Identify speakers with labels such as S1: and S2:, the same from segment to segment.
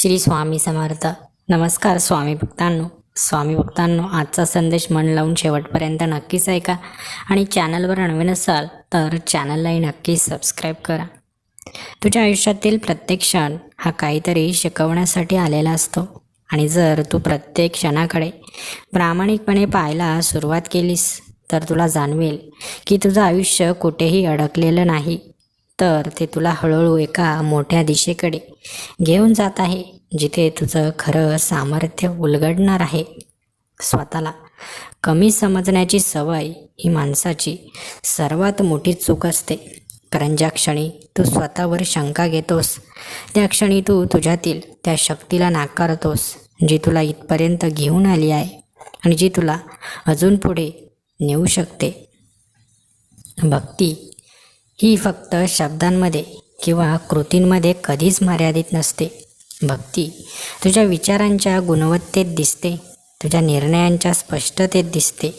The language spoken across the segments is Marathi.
S1: श्री स्वामी समर्थ. नमस्कार स्वामी भक्तांनो, आजचा संदेश मन लावून शेवटपर्यंत नक्कीच ऐका आणि चॅनलवर नवीन असाल तर चॅनललाही नक्की सबस्क्राईब करा. तुझ्या आयुष्यातील प्रत्येक क्षण हा काहीतरी शिकवण्यासाठी आलेला असतो आणि जर तू प्रत्येक क्षणाकडे प्रामाणिकपणे पाहायला सुरुवात केलीस तर तुला जाणवेल की तुझं आयुष्य कुठेही अडकलेलं नाही, तर ते तुला हळूहळू एका मोठ्या दिशेकडे घेऊन जात आहे, जिथे तुझं खरं सामर्थ्य उलगडणार आहे. स्वतःला कमी समजण्याची सवय ही माणसाची सर्वात मोठी चूक असते. कारण ज्या क्षणी तू स्वतःवर शंका घेतोस त्या क्षणी तू तुझ्यातील त्या शक्तीला नाकारतोस, जी तुला इथपर्यंत घेऊन आली आहे आणि जी तुला अजून पुढे नेऊ शकते. भक्ती ही फक्त शब्दांमध्ये किंवा कृतींमध्ये कधीच मर्यादित नसते. भक्ती तुझ्या विचारांच्या गुणवत्तेत दिसते, तुझ्या निर्णयांच्या स्पष्टतेत दिसते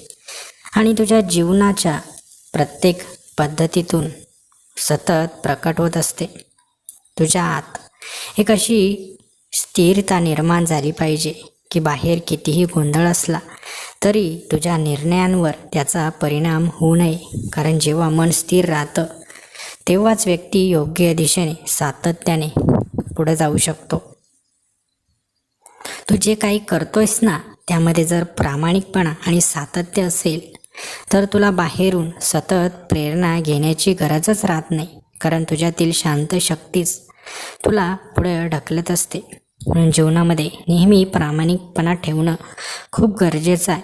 S1: आणि तुझ्या जीवनाच्या प्रत्येक पद्धतीतून सतत प्रकट होत असते. तुझ्या आत एक अशी स्थिरता निर्माण झाली पाहिजे की बाहेर कितीही गोंधळ असला तरी तुझ्या निर्णयांवर त्याचा परिणाम होऊ नये. कारण जेव्हा मन स्थिर राहतं तेव्हाच व्यक्ती योग्य दिशेने सातत्याने पुढे जाऊ शकतो. तू जे काही करतोयस ना, त्यामध्ये जर प्रामाणिकपणा आणि सातत्य असेल तर तुला बाहेरून सतत प्रेरणा घेण्याची गरजच राहत नाही. कारण तुझ्यातील शांत शक्तीच तुला पुढे ढकलत असते. म्हणून जीवनामध्ये नेहमी प्रामाणिकपणा ठेवणं खूप गरजेचं आहे.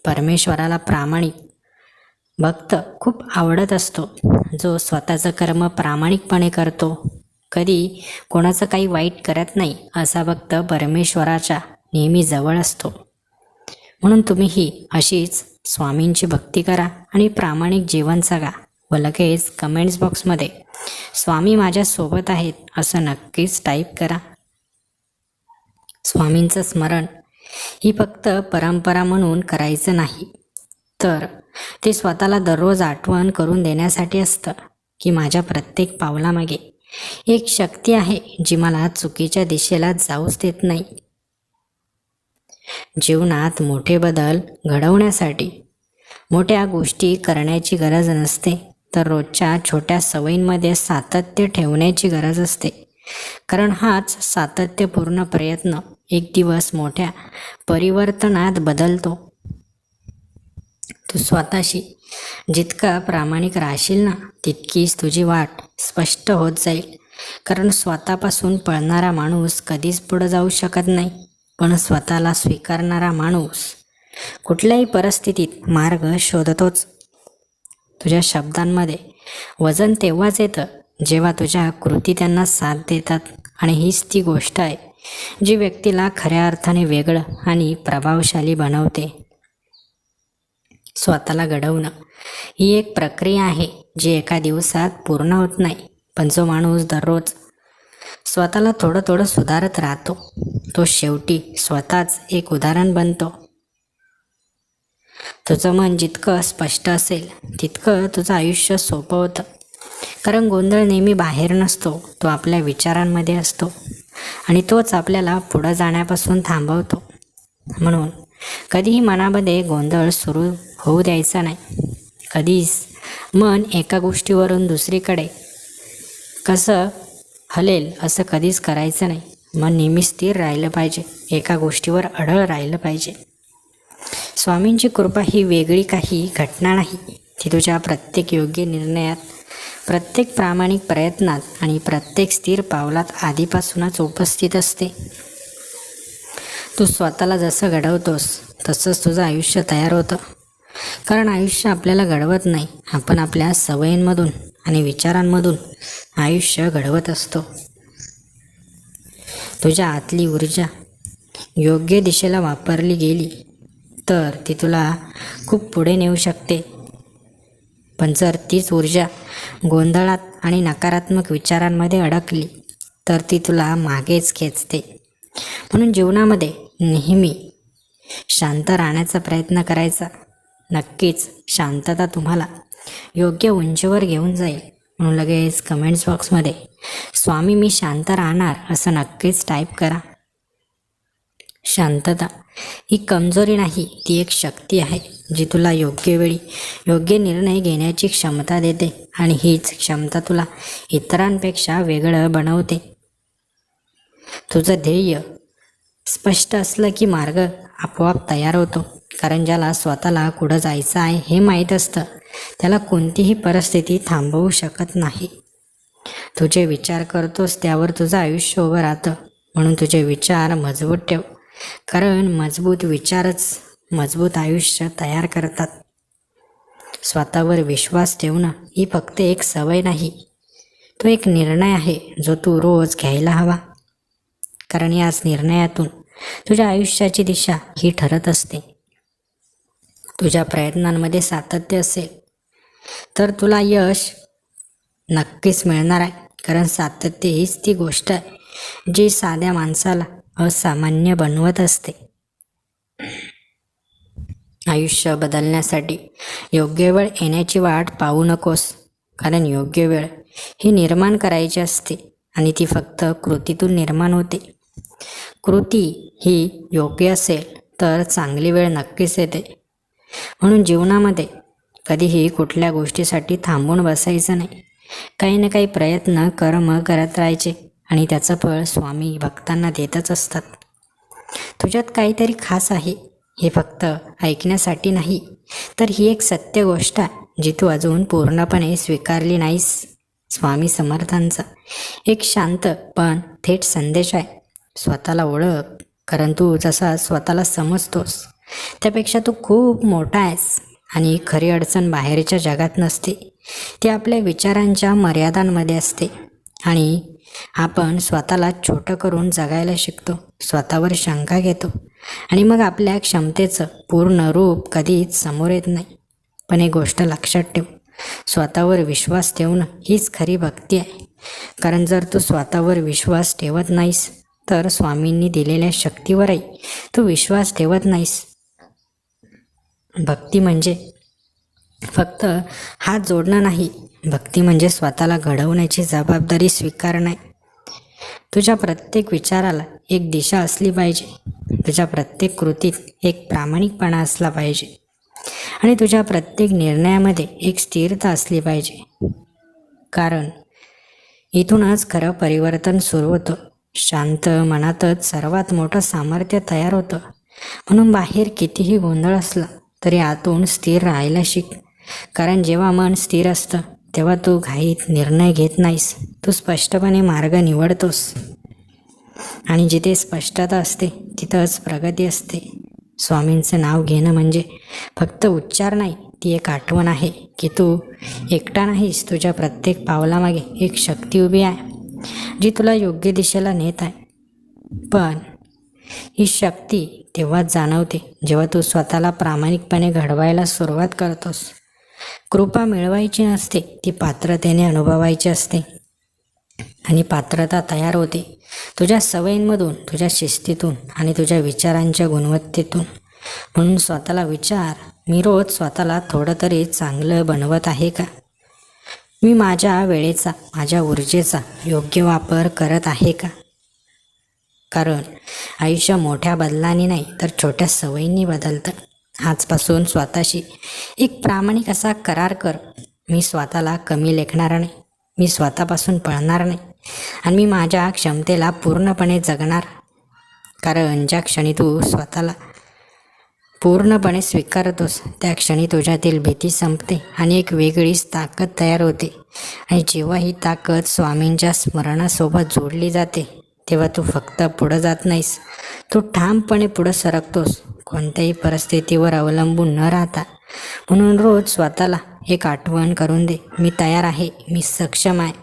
S1: परमेश्वराला प्रामाणिक भक्त खूप आवडत असतो, जो स्वतःचं कर्म प्रामाणिकपणे करतो, कधी कोणाचं काही वाईट करत नाही, असा भक्त परमेश्वराच्या नेहमी जवळ असतो. म्हणून तुम्हीही अशीच स्वामींची भक्ती करा आणि प्रामाणिक जीवन जगा व लगेच कमेंट्स बॉक्समध्ये स्वामी माझ्यासोबत आहेत असं नक्कीच टाईप करा. स्वामींचं स्मरण ही फक्त परंपरा म्हणून करायचं नाही, तर ते स्वतःला दररोज आठवण करून देण्यासाठी असतं की माझ्या प्रत्येक पावलामागे एक शक्ती आहे जी मला चुकीच्या दिशेला जाऊच देत नाही. जीवनात मोठे बदल घडवण्यासाठी मोठ्या गोष्टी करण्याची गरज नसते, तर रोजच्या छोट्या सवयींमध्ये सातत्य ठेवण्याची गरज असते. कारण हाच सातत्यपूर्ण प्रयत्न एक दिवस मोठ्या परिवर्तनात बदलतो. तू स्वतःशी जितका प्रामाणिक राहशील ना, तितकीच तुझी वाट स्पष्ट होत जाईल. कारण स्वतःपासून पळणारा माणूस कधीच पुढे जाऊ शकत नाही, पण स्वतःला स्वीकारणारा माणूस कुठल्याही परिस्थितीत मार्ग शोधतोच. तुझ्या शब्दांमध्ये वजन तेव्हाच येतं जेव्हा तुझ्या कृती त्यांना साथ देतात, आणि हीच ती गोष्ट आहे जी व्यक्तीला खऱ्या अर्थाने वेगळं आणि प्रभावशाली बनवते. स्वतःला घडवणं ही एक प्रक्रिया आहे जी एका दिवसात पूर्ण होत नाही, पण जो माणूस दररोज स्वतःला थोडं थोडं सुधारत राहतो तो शेवटी स्वतःच एक उदाहरण बनतो. तुझं मन जितकं स्पष्ट असेल तितकं तुझं आयुष्य सोपं होतं. कारण गोंधळ नेहमी बाहेर नसतो, तो आपल्या विचारांमध्ये असतो आणि तोच आपल्याला पुढं जाण्यापासून थांबवतो. म्हणून कधीही मनामध्ये गोंधळ सुरू होऊ द्यायचा नाही. कधीच मन एका गोष्टीवरून दुसरीकडे कसं हलेल असं कधीच करायचं नाही. मन नेहमी स्थिर राहिलं पाहिजे, एका गोष्टीवर अढळ राहिलं पाहिजे. स्वामींची कृपा ही वेगळी काही घटना नाही, ती तुझ्या प्रत्येक योग्य निर्णयात, प्रत्येक प्रामाणिक प्रयत्नात आणि प्रत्येक स्थिर पावलात आधीपासूनच उपस्थित असते. तू स्वतःला जसं घडवतोस तसंच तुझं आयुष्य तयार होतं. कारण आयुष्य आपल्याला घडवत नाही, आपण आपल्या सवयींमधून आणि विचारांमधून आयुष्य घडवत असतो. तुझ्या आतली ऊर्जा योग्य दिशेला वापरली गेली तर ती तुला खूप पुढे नेऊ शकते, पण जर तीच ऊर्जा गोंधळात आणि नकारात्मक विचारांमध्ये अडकली तर ती तुला मागेच खेचते. म्हणून जीवनामध्ये नेहमी शांत राहण्याचा प्रयत्न करायचा. नक्कीच शांतता तुम्हाला योग्य उंचीवर घेऊन जाईल. म्हणून लगेच कमेंट्स बॉक्समध्ये स्वामी मी शांत राहणार असं नक्कीच टाईप करा. शांतता ही कमजोरी नाही, ती एक शक्ती आहे जी तुला योग्य वेळी योग्य निर्णय घेण्याची क्षमता देते आणि हीच क्षमता तुला इतरांपेक्षा वेगळं बनवते. तुझं ध्येय स्पष्ट असलं की मार्ग आपोआप तयार होतो. कारण ज्याला स्वतःला कुठं जायचं आहे हे माहीत असतं त्याला कोणतीही परिस्थिती थांबवू शकत नाही. तुझे विचार करतोस त्यावर तुझं आयुष्य उभं राहतं. म्हणून तुझे विचार मजबूत ठेव, कारण मजबूत विचारच मजबूत आयुष्य तयार करतात. स्वतःवर विश्वास ठेवणं ही फक्त एक सवय नाही, तो एक निर्णय आहे जो तू रोज घ्यायला हवा. कारण याच निर्णयातून तुझ्या आयुष्याची दिशा ही ठरत असते. तुझ्या प्रयत्नांमध्ये सातत्य असेल तर तुला यश नक्कीच मिळणार आहे. कारण सातत्य हीच ती गोष्ट आहे जी साध्या माणसाला असामान्य बनवत असते. आयुष्य बदलण्यासाठी योग्य वेळ येण्याची वाट पाहू नकोस. कारण योग्य वेळ ही निर्माण करायची असते आणि ती फक्त कृतीतून निर्माण होते. कृती ही योग्य असेल तर चांगली वेळ नक्कीच येते. म्हणून जीवनामध्ये कधीही कुठल्या गोष्टीसाठी थांबून बसायचं नाही. काही ना काही प्रयत्न कर्म करत राहायचे आणि त्याचं फळ स्वामी भक्तांना देतच असतात. तुझ्यात काहीतरी खास आहे हे फक्त ऐकण्यासाठी नाही, तर ही एक सत्य गोष्ट आहे जी तू अजून पूर्णपणे स्वीकारली नाहीस. स्वामी समर्थांचा एक शांत पण थेट संदेश आहे. स्वतःला ओळख, कारण तू जसा स्वतःला समजतोस त्यापेक्षा तू खूप मोठा आहेस. आणि खरी अडचण बाहेरच्या जगात नसते, ती आपल्या विचारांच्या मर्यादांमध्ये असते. आणि आपण स्वतःला छोटं करून जगायला शिकतो, स्वतःवर शंका घेतो आणि मग आपल्या क्षमतेचं पूर्ण रूप कधीच समोर येत नाही. पण एक गोष्ट लक्षात ठेव, स्वतःवर विश्वास ठेवणं हीच खरी भक्ती आहे. कारण जर तू स्वतःवर विश्वास ठेवत नाहीस तर स्वामींनी दिलेल्या शक्तीवरही तू विश्वास ठेवत नाहीस. भक्ती म्हणजे फक्त हात जोडणं नाही, भक्ती म्हणजे स्वतःला घडवण्याची जबाबदारी स्वीकारणं आहे. तुझ्या प्रत्येक विचाराला एक दिशा असली पाहिजे, तुझ्या प्रत्येक कृतीत एक प्रामाणिकपणा असला पाहिजे आणि तुझ्या प्रत्येक निर्णयामध्ये एक स्थिरता असली पाहिजे. कारण इथूनच खरं परिवर्तन सुरू होतं. शांत मनातच सर्वात मोठं सामर्थ्य तयार होतं. म्हणून बाहेर कितीही गोंधळ असला तरी आतून स्थिर राहायला शिक. कारण जेव्हा मन स्थिर असतं तेव्हा तू घाईत निर्णय घेत नाहीस, तू स्पष्टपणे मार्ग निवडतोस. आणि जिथे स्पष्टता असते तिथंच प्रगती असते. स्वामींचं नाव घेणं म्हणजे फक्त उच्चार नाही, ती एक आठवण आहे की तू एकटा नाहीस. तुझ्या प्रत्येक पावलामागे एक शक्ती उभी आहे जी तुला योग्य दिशेला नेत आहे. पण ही शक्ती तेव्हाच जाणवते जेव्हा तू स्वतःला प्रामाणिकपणे घडवायला सुरुवात करतोस. कृपा मिळवायची नसते, ती पात्रतेने अनुभवायची असते. आणि पात्रता तयार होते तुझ्या सवयींमधून, तुझ्या शिस्तीतून आणि तुझ्या विचारांच्या गुणवत्तेतून. म्हणून स्वतःला विचार, मी रोज स्वतःला थोडं तरी चांगलं बनवत आहे का? मी माझ्या वेळेचा, माझ्या ऊर्जेचा योग्य वापर करत आहे का? कारण आयुष्य मोठ्या बदलांनी नाही तर छोट्या सवयींनी बदलतं. आजपासून स्वतःशी एक प्रामाणिक असा करार कर, मी स्वतःला कमी लेखणार नाही, मी स्वतःपासून पळणार नाही आणि मी माझ्या क्षमतेला पूर्णपणे जगणार. कारण ज्या क्षणी तू स्वतःला पूर्णपणे स्वीकारतोस त्या क्षणी तुझ्यातील भीती संपते आणि एक वेगळीच ताकद तयार होते. आणि जेव्हा ही ताकद स्वामींच्या स्मरणासोबत जोडली जाते तेव्हा तू फक्त पुढं जात नाहीस, तू ठामपणे पुढं सरकतोस, कोणत्याही परिस्थितीवर अवलंबून न राहता. म्हणून रोज स्वतःला एक आठवण करून दे, मी तयार आहे, मी सक्षम आहे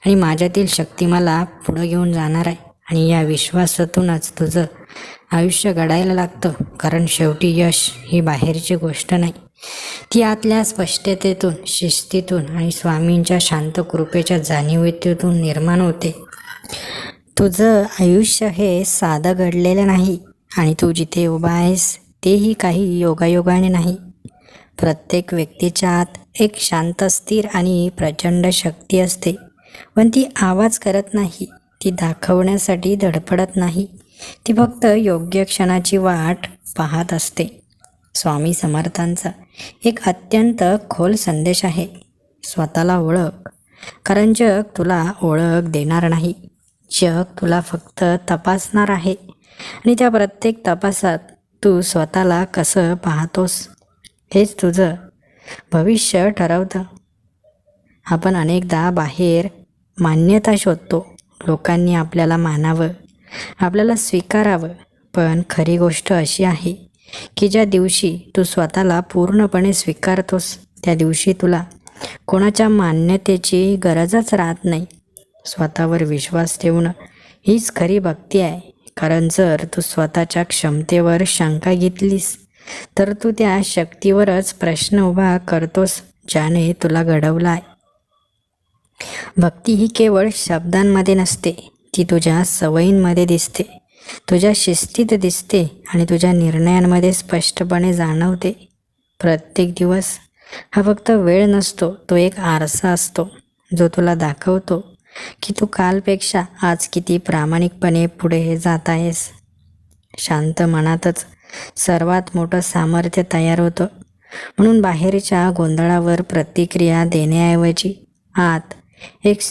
S1: आणि माझ्यातील शक्ती मला पुढं घेऊन जाणार आहे. आणि या विश्वासातूनच तुझं आयुष्य घडायला लागतं. कारण शेवटी यश ही बाहेरची गोष्ट नाही, ती आतल्या स्पष्टतेतून, शिस्तीतून आणि स्वामींच्या शांत कृपेच्या जाणीवेतून निर्माण होते. तुझं आयुष्य हे साधं घडलेलं नाही आणि तू जिथे उभा आहेस तेही काही योगायोगाने नाही. प्रत्येक व्यक्तीच्या आत एक शांत, स्थिर आणि प्रचंड शक्ती असते पण ती आवाज करत नाही, ती दाखवण्यासाठी धडपडत नाही, ती फक्त योग्य क्षणाची वाट पाहत असते. स्वामी समर्थांचा एक अत्यंत खोल संदेश आहे, स्वतःला ओळख, कारण जग तुला ओळख देणार नाही. जग तुला फक्त तपासणार आहे आणि त्या प्रत्येक तपासात तू स्वतःला कसं पाहतोस हेच तुझं भविष्य ठरवतं. आपण अनेकदा बाहेर मान्यता शोधतो, लोकांनी आपल्याला मानावं, आपल्याला स्वीकारावं. पण खरी गोष्ट अशी आहे की ज्या दिवशी तू स्वतःला पूर्णपणे स्वीकारतोस त्या दिवशी तुला कोणाच्या मान्यतेची गरजच राहत नाही. स्वतःवर विश्वास ठेवणं हीच खरी भक्ती आहे. कारण जर तू स्वतःच्या क्षमतेवर शंका घेतलीस तर तू त्या शक्तीवरच प्रश्न उभा करतोस ज्याने तुला घडवला आहे. भक्ती ही केवळ शब्दांमध्ये नसते, ती तुझ्या सवयींमध्ये दिसते, तुझ्या शिस्तीत दिसते आणि तुझ्या निर्णयांमध्ये स्पष्टपणे जाणवते. प्रत्येक दिवस हा फक्त वेळ नसतो, तो एक आरसा असतो जो तुला दाखवतो की तू कालपेक्षा आज किती प्रामाणिकपणे पुढे जात आहेस. शांत मनातच सर्वात मोठं सामर्थ्य तयार होतं. म्हणून बाहेरच्या गोंधळावर प्रतिक्रिया देण्याऐवजी आत एक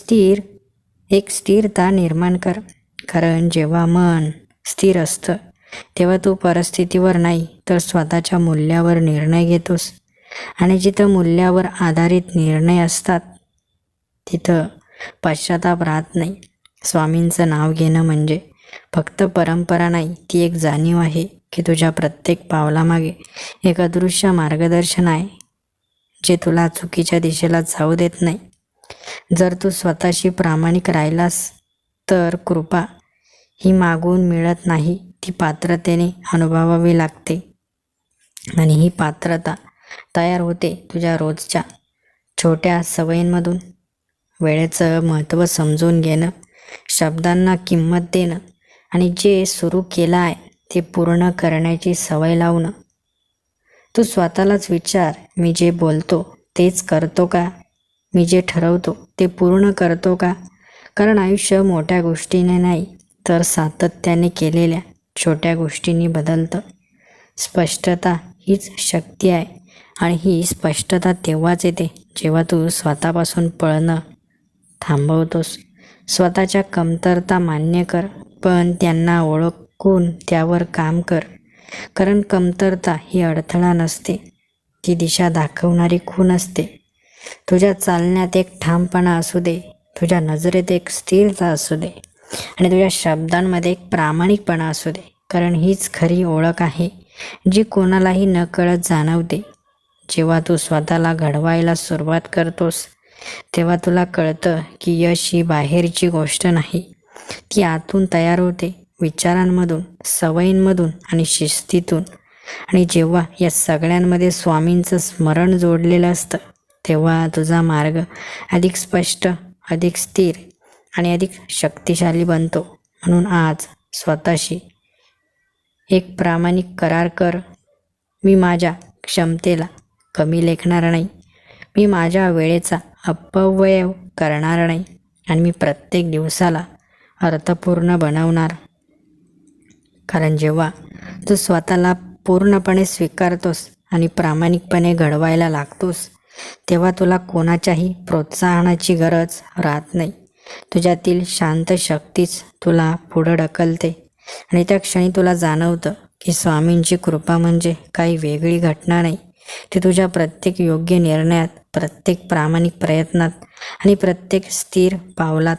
S1: स्थिरता निर्माण कर. कारण जेव्हा मन स्थिर असतं तेव्हा तू परिस्थितीवर नाही तर स्वतःच्या मूल्यावर निर्णय घेतोस. आणि जिथं मूल्यावर आधारित निर्णय असतात तिथं पश्चाताप राहत नाही. स्वामींचं नाव घेणं म्हणजे फक्त परंपरा नाही, ती एक जाणीव आहे की तुझ्या प्रत्येक पावलामागे एक अदृश्य मार्गदर्शन आहे जे तुला चुकीच्या दिशेला जाऊ देत नाही. जर तू स्वतःशी प्रामाणिक राहिलास तर कृपा ही मागून मिळत नाही, ती पात्रतेने अनुभवावी लागते. आणि ही पात्रता तयार होते तुझ्या रोजच्या छोट्या सवयींमधून. वेळेचं महत्त्व समजून घेणं, शब्दांना किंमत देणं आणि जे सुरू केलं आहे ते पूर्ण करण्याची सवय लावणं. तू स्वतःलाच विचार, मी जे बोलतो तेच करतो का? मी जे ठरवतो ते पूर्ण करतो का? कारण आयुष्य मोठ्या गोष्टीने नाही तर सातत्याने केलेल्या छोट्या गोष्टींनी बदलतं. स्पष्टता हीच शक्ती आहे आणि ही स्पष्टता तेव्हाच येते जेव्हा तू स्वतःपासून पळणं थांबवतोस. स्वतःच्या कमतरता मान्य कर, पण त्यांना ओळखून त्यावर काम कर. कारण कमतरता ही अडथळा नसते, ती दिशा दाखवणारी खूण असते. तुझ्या चालण्यात एक ठामपणा असू दे, तुझ्या नजरेत एक स्थिरता असू दे आणि तुझ्या शब्दांमध्ये एक प्रामाणिकपणा असू दे. कारण हीच खरी ओळख आहे जी कोणालाही नकळत जाणवते. जेव्हा तू स्वतःला घडवायला सुरुवात करतोस तेव्हा तुला कळतं की यश ही बाहेरची गोष्ट नाही, ती आतून तयार होते, विचारांमधून, सवयींमधून आणि शिस्तीतून. आणि जेव्हा या सगळ्यांमध्ये स्वामींचं स्मरण जोडलेलं असतं तेव्हा तुझा मार्ग अधिक स्पष्ट, अधिक स्थिर आणि अधिक शक्तिशाली बनतो. म्हणून आज स्वतःशी एक प्रामाणिक करार कर. मी माझ्या क्षमतेला कमी लेखणार नाही, मी माझ्या वेळेचा अपव्यय करणार नाही आणि मी प्रत्येक दिवसाला अर्थपूर्ण बनवणार. कारण जेव्हा तू स्वतःला पूर्णपणे स्वीकारतोस आणि प्रामाणिकपणे घडवायला लागतोस तेव्हा तुला कोणाच्याही प्रोत्साहनाची गरज राहत नाही. तुझ्यातील शांत शक्तीच तुला पुढं ढकलते आणि त्या क्षणी तुला जाणवतं की स्वामींची कृपा म्हणजे काही वेगळी घटना नाही, ती तुझ्या प्रत्येक योग्य निर्णयात, प्रत्येक प्रामाणिक प्रयत्नात आणि प्रत्येक स्थिर पावलात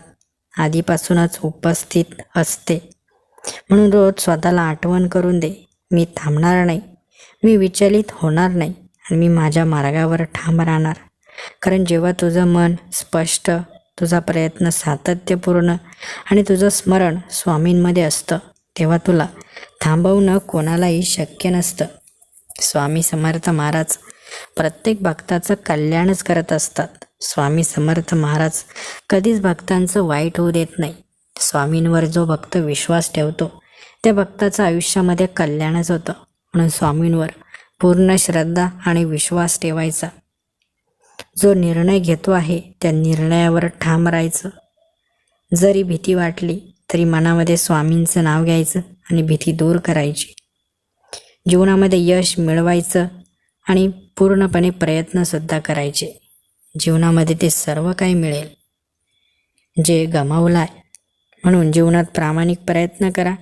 S1: आधीपासूनच उपस्थित असते. म्हणून रोज स्वतःला आठवण करून दे, मी थांबणार नाही, मी विचलित होणार नाही आणि मी माझ्या मार्गावर ठाम राहणार. कारण जेव्हा तुझं मन स्पष्ट, तुझा प्रयत्न सातत्यपूर्ण आणि तुझं स्मरण स्वामींमध्ये असतं तेव्हा तुला थांबवणं कोणालाही शक्य नसतं. स्वामी समर्थ महाराज प्रत्येक भक्ताचं कल्याणच करत असतात. स्वामी समर्थ महाराज कधीच भक्तांचं वाईट होऊ देत नाही. स्वामींवर जो भक्त विश्वास ठेवतो त्या भक्ताचं आयुष्यामध्ये कल्याणच होतं. म्हणून स्वामींवर पूर्ण श्रद्धा आणि विश्वास ठेवायचा. जो निर्णय घेतो आहे त्या निर्णयावर ठाम राहायचं. जरी भीती वाटली तरी मनामध्ये स्वामींचं नाव घ्यायचं आणि भीती दूर करायची. जीवनामध्ये यश मिळवायचं आणि पूर्णपणे प्रयत्नसुद्धा करायचे. जीवनामध्ये ते सर्व काही मिळेल जे गमावलाय. म्हणून जीवनात प्रामाणिक प्रयत्न करा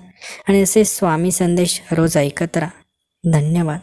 S1: आणि असे स्वामी संदेश रोज ऐकत राहा. धन्यवाद.